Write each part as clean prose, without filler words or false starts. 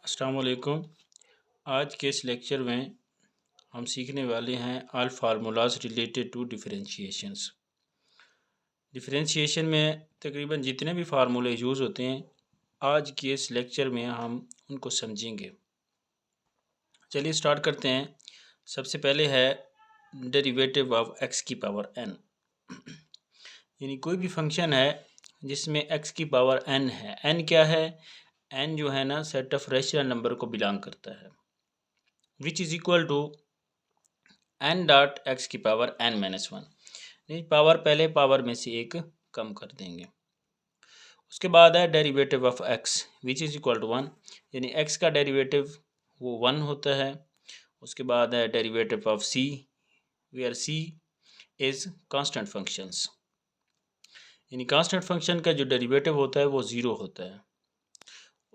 अस्सलाम वालेकुम। आज के इस लेक्चर में हम सीखने वाले हैं all formulas related to differentiations. Differentiation में तकरीबन जितने भी फार्मूले यूज़ होते हैं आज के इस लेक्चर में हम उनको समझेंगे। चलिए स्टार्ट करते हैं। सबसे पहले है डेरिवेटिव ऑफ एक्स की पावर एन। यानी कोई भी फंक्शन है जिसमें एक्स की पावर एन है। एन क्या है? एन जो है ना सेट ऑफ रेशनल नंबर को बिलोंग करता है, which is equal to n dot x की power n minus one. Power पहले पावर में से एक कम कर देंगे। उसके बाद है derivative of x which is equal to one, यानी एक्स का डेरिवेटिव वो वन होता है। उसके बाद है derivative of c where c is constant functions, यानी कांस्टेंट फंक्शन का जो डेरिवेटिव होता है वो ज़ीरो होता है।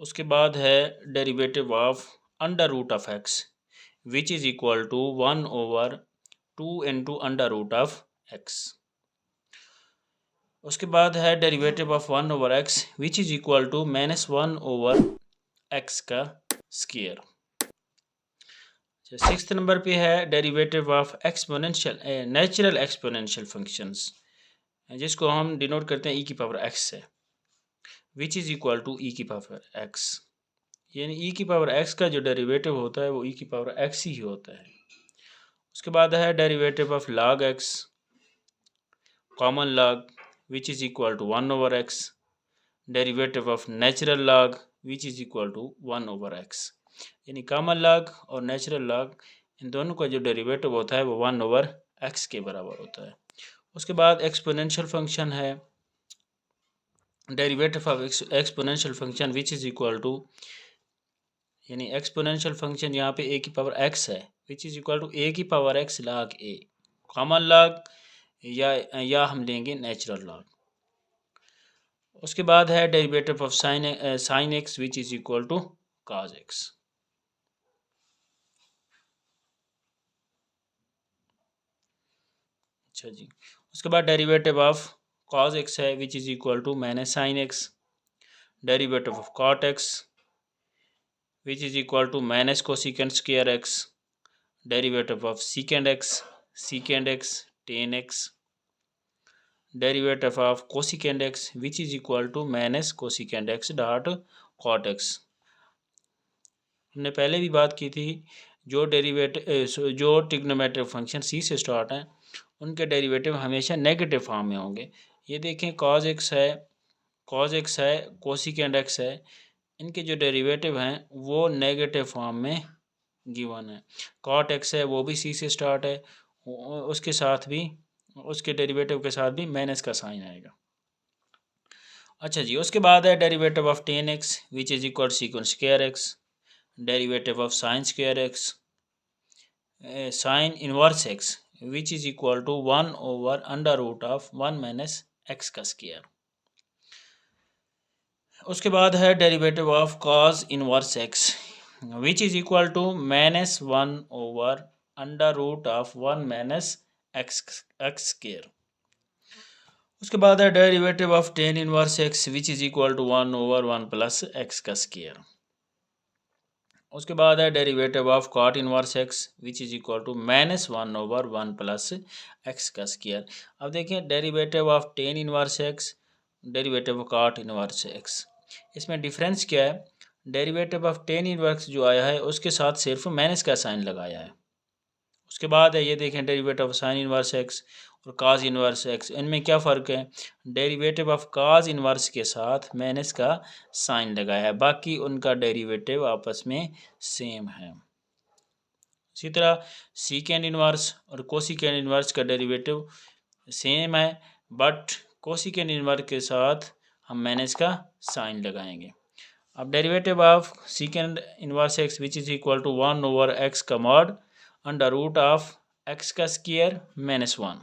उसके बाद है derivative of under root of x which is equal to one over two into under root of x. उसके बाद है derivative of one over x which is equal to minus one over x का square. Sixth number पे है derivative of exponential natural exponential functions, जिसको हम denote करते हैं ई की पावर एक्स से, विच इज़ इक्वल टू ई की पावर एक्स। यानी ई की पावर एक्स का जो डेरिवेटिव होता है वो ई की पावर एक्स ही होता है। उसके बाद है derivative of log x common log which is equal to one over x, derivative of natural log which is equal to one over x. यानी कॉमन लॉग और नेचुरल लॉग इन दोनों का जो डेरिवेटिव होता है वो वन ओवर एक्स के बराबर होता है। उसके बाद एक्सपोनेंशियल फंक्शन है derivative of exponential function which is equal to, यानी एक्सपोनेंशियल फंक्शन यहाँ पे ए की पावर एक्स है which is equal to a की power x log a, common log या हम लेंगे नेचुरल लॉग। उसके बाद है derivative of sine x which is equal to cos x. अच्छा जी। उसके बाद डेरिवेटिव ऑफ कॉज एक्स है which is equal to minus sine x, derivative of cot x which is equal to minus cosecant square x, derivative of secant x tan x, derivative of cosecant x which is equal to minus cosecant x dot cot x. हमने पहले भी बात की थी जो trigonometric function सी से start हैं उनके डेरिवेटिव हमेशा नेगेटिव फॉर्म में होंगे। ये देखें कॉज एक्स है कोसिकेंड एक्स है, इनके जो डेरिवेटिव हैं वो नेगेटिव फॉर्म में गिवन है। कॉट एक्स है वो भी सी से स्टार्ट है, उसके साथ भी उसके डेरिवेटिव के साथ भी माइनस का साइन आएगा। अच्छा जी। उसके बाद है derivative of tan x which is equal secant square x, derivative of sine square x sine inverse x which is equal to one over under root of one minus x का square. उसके बाद है derivative of cos inverse x which is equal to minus one over under root of one minus x square. उसके बाद है derivative of tan inverse x which is equal to one over one plus x का square. उसके बाद है derivative of cot inverse x which is equal to minus one over one plus x का square. अब देखिए derivative of tan inverse x, derivative of cot inverse x, इसमें difference क्या है? डेरिवेटिव ऑफ टेन इनवर्स जो आया है उसके साथ सिर्फ माइनस का साइन लगाया है। उसके बाद है ये देखें derivative of sine inverse x और काज इनवर्स एक्स, इनमें क्या फ़र्क है? डेरिवेटिव ऑफ काज इनवर्स के साथ माइनस का साइन लगाया है, बाकी उनका डेरिवेटिव आपस में सेम है। इसी तरह सीकेंड इनवर्स और कोसिकेंड इनवर्स का डेरिवेटिव सेम है, बट कोसिकेंड इनवर्स के साथ हम माइनस का साइन लगाएंगे। अब derivative of secant inverse x which is equal to one over x का mod under root of x का स्क्वायर माइनस वन।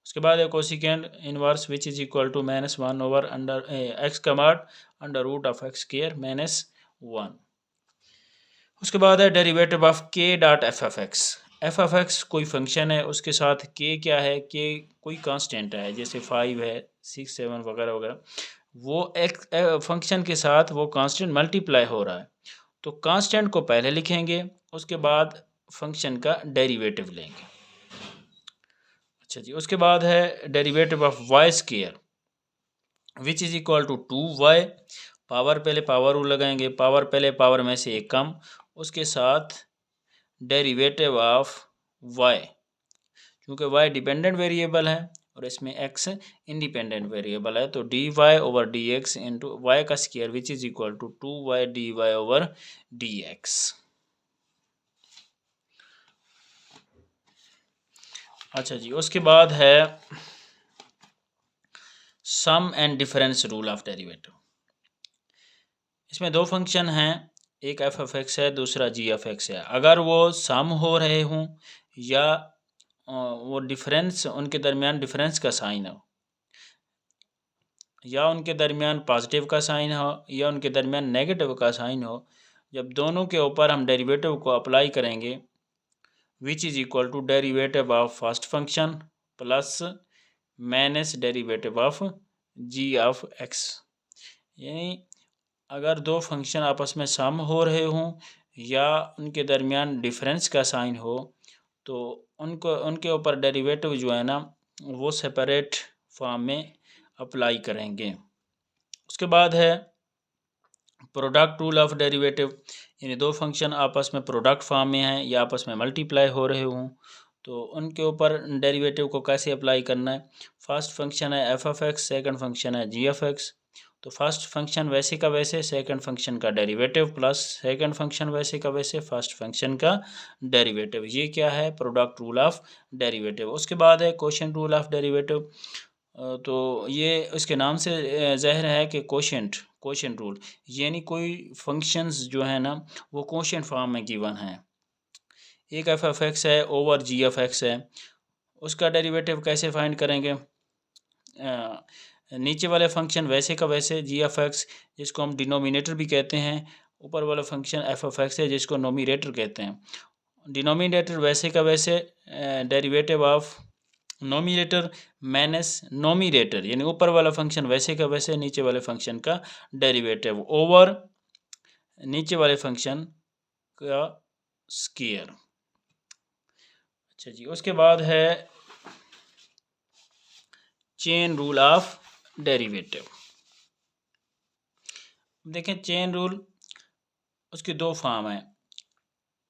उसके बाद है cosecant inverse which is equal to minus one over under x का mod under root of x square minus one. उसके बाद है derivative of के डॉट एफ ऑफ एक्स कोई फंक्शन है, उसके साथ के क्या है? के कोई कांस्टेंट है, जैसे 5 है 6 7 वगैरह वगैरह, वो एक फंक्शन के साथ वो कांस्टेंट मल्टीप्लाई हो रहा है, तो कांस्टेंट को पहले लिखेंगे, उसके बाद फंक्शन का डेरिवेटिव लेंगे। अच्छा जी, उसके बाद है derivative of y square which is equal to 2y। Power पहले पावर रूल लगाएंगे, पावर पहले पावर में से एक कम, उसके साथ डेरिवेटिव ऑफ y, क्योंकि y डिपेंडेंट वेरिएबल है और इसमें x इंडिपेंडेंट वेरिएबल है, तो dy over d x into y का square which is equal to 2y dy over dx। अच्छा जी, उसके बाद है sum and difference rule of derivative. इसमें दो फंक्शन हैं, एक एफ एफ एक्स है, दूसरा जी एफ एक्स है। अगर वो सम हो रहे हों या वो डिफरेंस, उनके दरमियान डिफरेंस का साइन हो, या उनके दरमियान पॉजिटिव का साइन हो, या उनके दरमियान नेगेटिव का साइन हो, जब दोनों के ऊपर हम डेरिवेटिव को अप्लाई करेंगे, which is equal to derivative of first function plus minus derivative of g of x. यानी अगर दो फंक्शन आपस में सम हो रहे हों या उनके दरमियान डिफरेंस का साइन हो, तो उनके ऊपर डेरिवेटिव जो है ना वो सेपरेट फॉर्म में अप्लाई करेंगे। उसके बाद है प्रोडक्ट रूल ऑफ डेरिवेटिव, यानी दो फंक्शन आपस में प्रोडक्ट फॉर्म में हैं या आपस में मल्टीप्लाई हो रहे हों, तो उनके ऊपर डेरिवेटिव को कैसे अप्लाई करना है। फर्स्ट फंक्शन है F f x, second function है जी एफ एक्स। तो फर्स्ट फंक्शन वैसे का वैसे सेकंड फंक्शन का डेरिवेटिव प्लस सेकंड फंक्शन वैसे का वैसे फर्स्ट फंक्शन का डेरिवेटिव, ये क्या है प्रोडक्ट रूल ऑफ डेरिवेटिव। उसके बाद है कोशेंट रूल ऑफ डेरिवेटिव। तो ये इसके नाम से ज़ाहिर है कि कोशेंट रूल, यानी कोई फंक्शंस जो है ना वो कोशेंट फॉर्म में गिवन है। एक एफ एफ एक्स है ओवर जी एफ एक्स है, उसका डेरिवेटिव कैसे फाइंड करेंगे। नीचे वाले फंक्शन वैसे का वैसे जी एफ एक्स, जिसको हम डिनोमिनेटर भी कहते हैं, ऊपर वाला फंक्शन एफ एफ एक्स है जिसको नोमिनेटर कहते हैं। डिनोमिनेटर वैसे का वैसे, derivative of nominator minus nominator, यानी ऊपर वाला फंक्शन वैसे का वैसे नीचे वाले फंक्शन का डेरिवेटिव ओवर नीचे वाले फंक्शन का स्क्वायर। अच्छा जी, उसके बाद है चेन रूल ऑफ डेरिवेटिव। देखें चेन रूल, उसके दो फॉर्म हैं।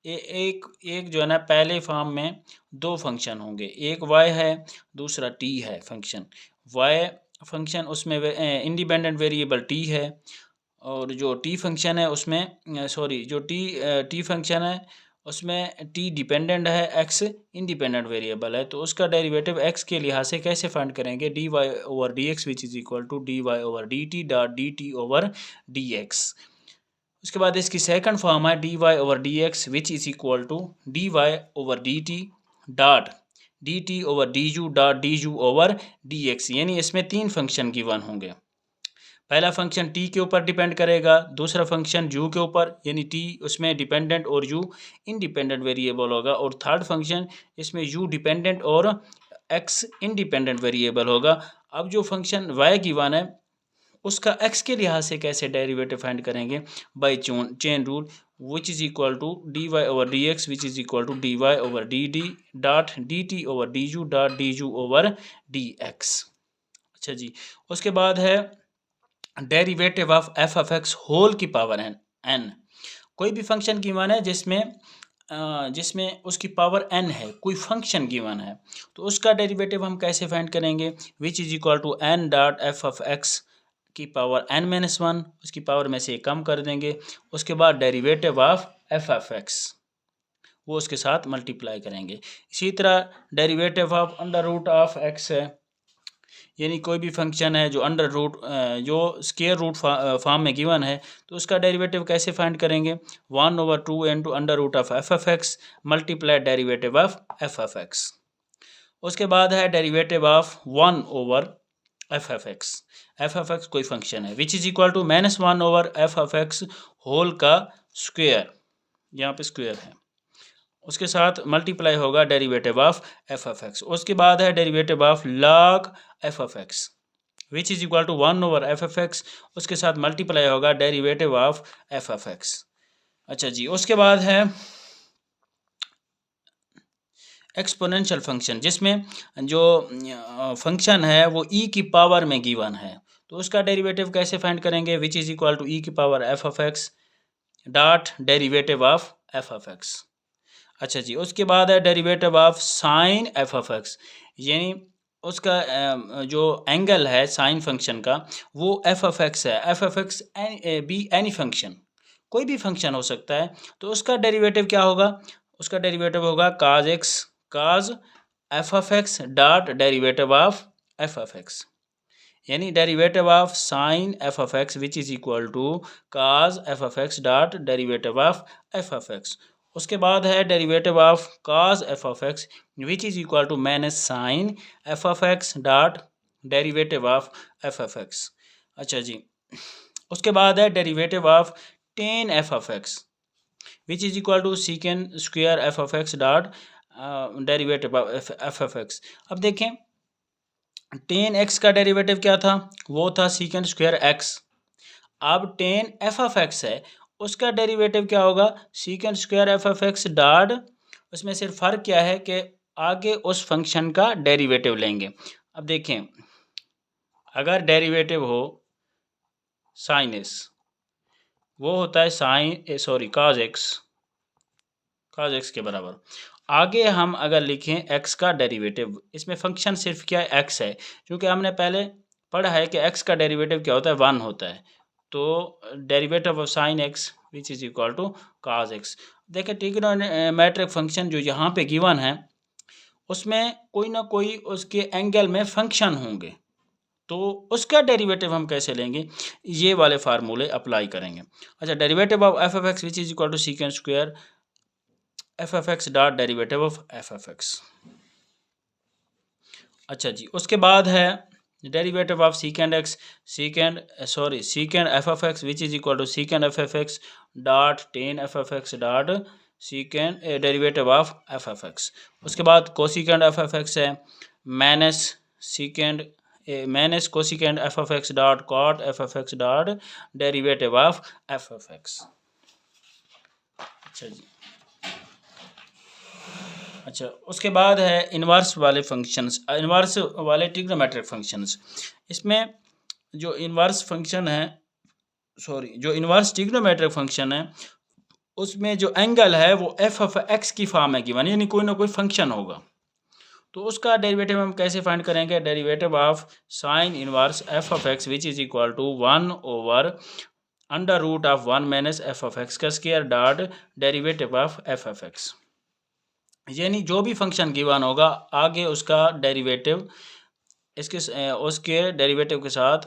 एक जो है ना पहले फॉर्म में दो फंक्शन होंगे, एक y है दूसरा t है फंक्शन। y फंक्शन उसमें इंडिपेंडेंट वेरिएबल t है, और जो t फंक्शन है उसमें जो t फंक्शन है उसमें t डिपेंडेंट है, x इंडिपेंडेंट वेरिएबल है। तो उसका डेरिवेटिव x के लिहाज से कैसे फाइंड करेंगे, dy over dx which is equal to dy over dt dot dt over dx। उसके बाद इसकी सेकंड फॉर्म है dy over dx which is equal to dy over dt dot dt over du dot du over dx। यानी इसमें तीन function given होंगे। पहला function t के ऊपर डिपेंड करेगा, दूसरा फंक्शन u के ऊपर, यानी t उसमें डिपेंडेंट और u इंडिपेंडेंट वेरिएबल होगा, और थर्ड फंक्शन इसमें u डिपेंडेंट और x इंडिपेंडेंट वेरिएबल होगा। अब जो फंक्शन y गिवन है उसका x के लिहाज से कैसे डेरिवेटिव फाइंड करेंगे, by chain rule which is equal to dy over dx which is equal to dy over dd dot dt over du dot du over dx। अच्छा जी, उसके बाद है derivative of f f x whole की power n। कोई भी function given है जिसमें उसकी पावर n है, कोई फंक्शन गिवन है, तो उसका डेरिवेटिव हम कैसे फाइंड करेंगे, which is equal to n dot f f x की पावर n माइनस वन, उसकी पावर में से कम कर देंगे, उसके बाद derivative of f f x वो उसके साथ मल्टीप्लाई करेंगे। इसी तरह derivative of under root of x है, यानी कोई भी फंक्शन है जो अंडर रूट जो स्क्वायर रूट फॉर्म में गिवन है, तो उसका डेरिवेटिव कैसे फाइंड करेंगे, 1 over 2 into under root of f f x multiply derivative of f f x. उसके बाद है derivative of 1 over f f x कोई फंक्शन है, which is equal to -1 over f f x whole का square, यहाँ पे square है, उसके साथ मल्टीप्लाई होगा derivative of f f x. उसके बाद है derivative of log f f x, which is equal to 1/f(x), उसके साथ मल्टीप्लाई होगा डेरिवेटिव ऑफ f(x). अच्छा जी, उसके बाद है एक्सपोनेंशियल फंक्शन, जिसमें जो फंक्शन है वो e की पावर में गिवन है, तो उसका डेरिवेटिव कैसे फाइंड करेंगे? Which is equal to e की power f(x) dot derivative of f(x). अच्छा जी, उसके बाद है डेरिवेटिव ऑफ साइन f(x), यानी उसका जो एंगल है साइन फंक्शन का वो f(x) है। f(x) बी एनी फंक्शन, कोई भी फंक्शन हो सकता है, तो उसका डेरिवेटिव क्या होगा? उसका डेरिवेटिव होगा cos x cos f(x) dot derivative of f(x), यानी derivative of sine f(x) which is equal to cos f(x) dot derivative of f(x). उसके बाद है derivative of cos f(x) which is equal to minus sine f(x) dot derivative of f(x). अच्छा जी, उसके बाद है derivative of tan f(x) which is equal to secant square f(x) dot derivative of f(x). अब देखें, tan x का derivative क्या था? वो था सीकेंड स्क्वायर x। अब tan f(x) है, उसका डेरिवेटिव क्या होगा? सीकेंड स्क्वायर f(x) डॉट, उसमें सिर्फ फ़र्क क्या है कि आगे उस फंक्शन का डेरिवेटिव लेंगे। अब देखें, अगर डेरिवेटिव हो साइन s, वो होता है cos x के बराबर। आगे हम अगर लिखें x का डेरिवेटिव, इसमें फंक्शन सिर्फ क्या है? x है, क्योंकि हमने पहले पढ़ा है कि x का डेरिवेटिव क्या होता है? 1 होता है, तो derivative of sine x which is equal to cos x। देखिए, ट्रिग्नोमेट्रिक फंक्शन जो यहाँ पे गिवन है, उसमें कोई ना कोई उसके एंगल में फंक्शन होंगे, तो उसका डेरिवेटिव हम कैसे लेंगे? ये वाले फार्मूले अप्लाई करेंगे। अच्छा, derivative of f(x) which is equal to secant square f(x) dot derivative of f(x). अच्छा जी, उसके बाद है derivative of secant f(x) which is equal to secant f(x) dot tan f(x) dot secant derivative of f(x). उसके बाद cosecant f(x) है minus cosecant f(x) dot cot f(x) dot derivative of f(x). अच्छा जी, अच्छा, उसके बाद है इन्वर्स वाले फंक्शंस, इन्वर्स वाले ट्रिग्नोमेट्रिक फंक्शंस। इसमें जो इन्वर्स फंक्शन है, जो इन्वर्स ट्रिग्नोमेट्रिक फंक्शन है, उसमें जो एंगल है वो f(x) की फॉर्म में गिवन, यानी कोई ना कोई फंक्शन होगा, तो उसका डेरिवेटिव हम कैसे फाइंड करेंगे? Derivative of sine inverse f(x) which is equal to 1/√1 minus f(x) का square dot derivative of f(x), यानी जो भी फंक्शन गिवन होगा आगे उसका डेरिवेटिव उसके डेरिवेटिव के साथ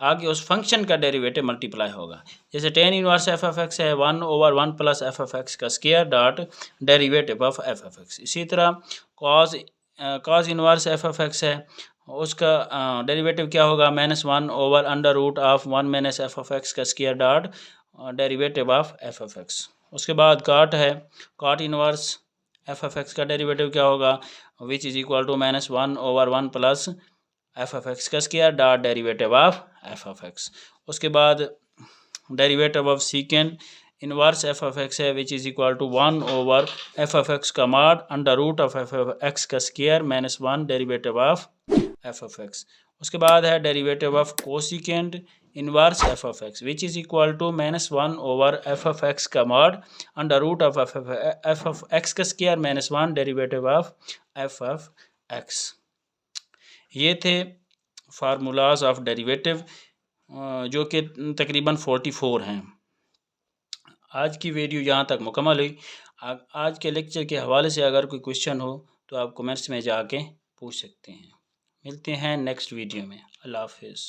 आगे उस फंक्शन का डेरिवेटिव मल्टीप्लाई होगा। जैसे tan इनवर्स f(x) है 1/1 प्लस f(x) का square dot derivative of f(x). इसी तरह cos इनवर्स f(x) है, उसका डेरिवेटिव क्या होगा? -1/√1 माइनस f(x) का square dot derivative of f(x). उसके बाद cot है, cot इनवर्स f(x) का डेरिवेटिव क्या होगा? Which is equal to -1/1 plus f(x) का square dot derivative of f(x). उसके बाद derivative of secant inverse f(x) है विच इज इक्वल टू 1/f(x) का मॉड √f(x) का स्क्वायर -1 डेरिवेटिव ऑफ f(x). उसके बाद है derivative of cosecant inverse f(x) which is equal to -1/f(x) का मॉड √f(x) का स्क्वायर -1 डेरिवेटिव ऑफ f(x). ये थे फार्मूलाज ऑफ डेरिवेटिव, जो कि तकरीबन 44 हैं। आज की वीडियो यहाँ तक मुकम्मल हुई। आज के लेक्चर के हवाले से अगर कोई क्वेश्चन हो तो आप कमेंट्स में जाके पूछ सकते हैं। मिलते हैं नेक्स्ट वीडियो में। अल्लाह हाफिज़।